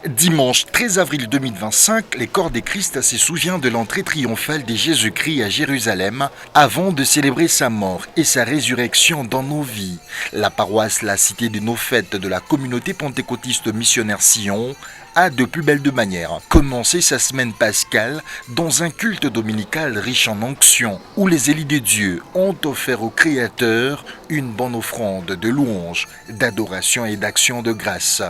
Dimanche 13 avril 2025, les corps des Christ se souviennent de l'entrée triomphale de Jésus-Christ à Jérusalem avant de célébrer sa mort et sa résurrection dans nos vies. La paroisse La Cité de nos Fêtes de la communauté pentecôtiste missionnaire Sion a de plus belle de manière commencé sa semaine pascale dans un culte dominical riche en onction où les élus de Dieu ont offert au Créateur une bonne offrande de louange, d'adoration et d'action de grâce.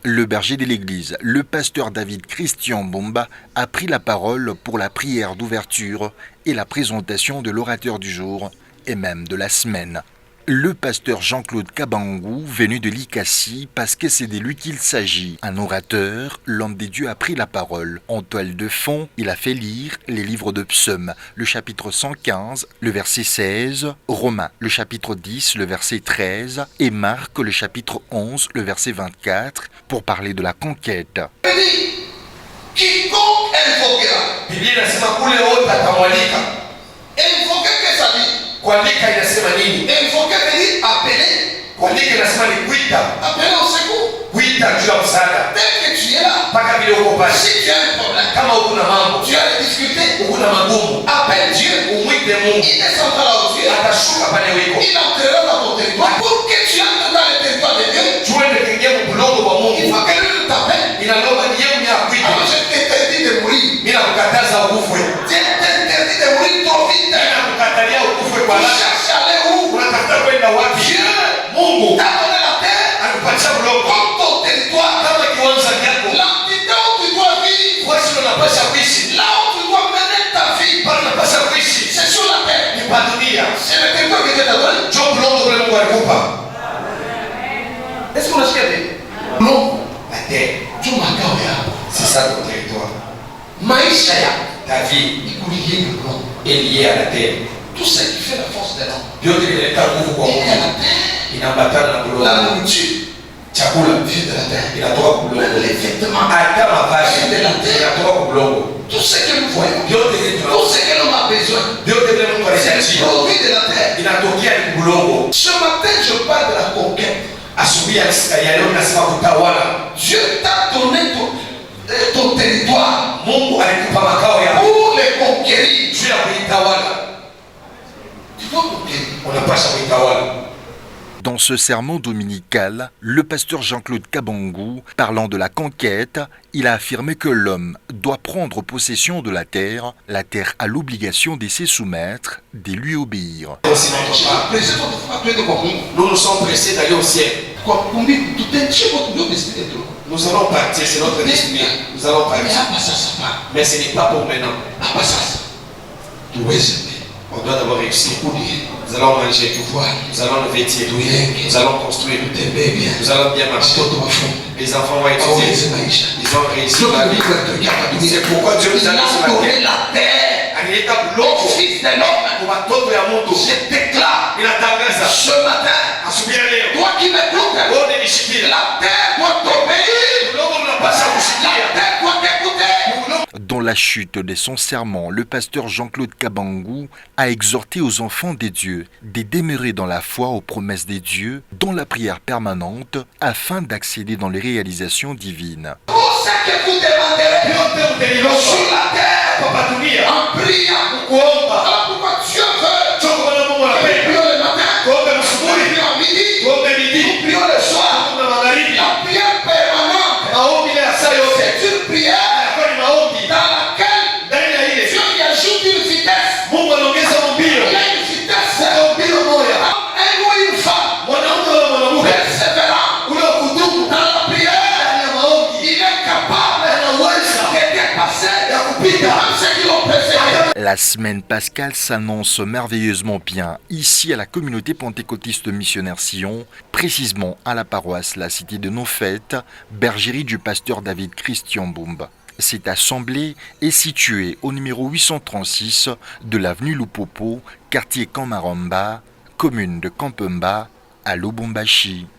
Le berger de l'église, le pasteur David Christian Bomba, a pris la parole pour la prière d'ouverture et la présentation de l'orateur du jour et même de la semaine. Le pasteur Jean-Claude Kabangou, venu de l'Icassie, parce que c'est de lui qu'il s'agit. Un orateur, l'homme des dieux a pris la parole. En toile de fond, il a fait lire les livres de Psaumes, le chapitre 115, le verset 16, Romains, le chapitre 10, le verset 13, et Marc, le chapitre 11, le verset 24, pour parler de la conquête. Quiconque invoquera, Biblia inasema kule wote atamwalika. Invoquer que ça dit. Kuandika inasema nini? Invoquer veut dire appeler. Kuandika inasema ni kuita. Appeler au secours. Kuita juu ya msaada. Dès que tu es là, mpaka vile uko pale. Si tu as un problème, kama uko na mambo, tu as des difficultés, uko na magumu, appelle Dieu, umwite Mungu. Il descendra là où tu es. Atashuka pale wiko. Il entrera dans ton territoire. Pour que tu entres dans le territoire de Dieu, tu veux le kuingia mbulongo wa Mungu. Il faut que lui t'appelle. Inalomba ni yeye akuite. Alors je t'interdis de mourir. Mina kukataza ukufe. Dieu t'interdit de mourir trop vite. Mina kukatalia ukufe kwa haraka. Cherche aller où? Unatafuta kwenda wapi? Dieu, Mungu, t'a donné la terre. Alikupatia bulongo. Comme ton territoire. Kama kiwanja chako. L'entité où tu dois vivre. Kwa sio unapasha kuishi. Là où tu dois mener ta vie. Pale unapasha kuishi. C'est sur la terre. Ni pa dunia. C'est le territoire que Dieu t'a donné. Njoo bulongo ule Mungu alikupa. Est-ce qu'on a chié? Non. La terre. Njoo makao yako. C'est ça ton territoire. Maisha yako. Ta vie est liée à la terre. Tout ce qui fait la force de l'homme est à la terre. La nourriture, chakula vient de la terre. Les vêtements viennent de la terre. Tout ce que nous voyons, tout ce que l'homme a besoin, c'est le produit de la terre. Ce matin, je parle de la conquête. Dieu t'a donné ton territoire pour les conquérir. Tu dois conquérir. Dans ce sermon dominical, le pasteur Jean-Claude Kabangou, parlant de la conquête, il a affirmé que l'homme doit prendre possession de la terre a l'obligation de se soumettre, de lui obéir. Nous nous sommes pressés d'aller au ciel. Nous allons partir, c'est notre destinée. Nous allons partir. Mais ce n'est pas pour maintenant. On doit d'abord réussir. Nous allons manger, nous allons nous vêtir, nous allons construire, nous allons bien marcher. Les enfants vont étudier, ils ont réussi la vie. C'est pourquoi Dieu nous a donné la terre. Au fils de l'homme, je déclare ce matin, toi qui m'écoutes, la terre doit t'obéir, la terre doit t'écouter. Dans la chute de son serment, le pasteur Jean-Claude Kabangou a exhorté aux enfants des dieux de demeurer dans la foi aux promesses des dieux, dans la prière permanente, afin d'accéder dans les réalisations divines. Tout ce que vous demanderez sur la terre, en priant, alors pourquoi Dieu veut, nous prions le matin, nous prions midi, nous prions le soir. La prière permanente, c'est une prière dans la La semaine pascale s'annonce merveilleusement bien ici à la communauté pentecôtiste missionnaire Sion, précisément à la paroisse La Cité de nos Fêtes, bergerie du pasteur David Christian Mbumba. Cette assemblée est située au numéro 836 de l'avenue Lupopo, quartier Kamaramba, commune de Kampemba, à Lubumbashi.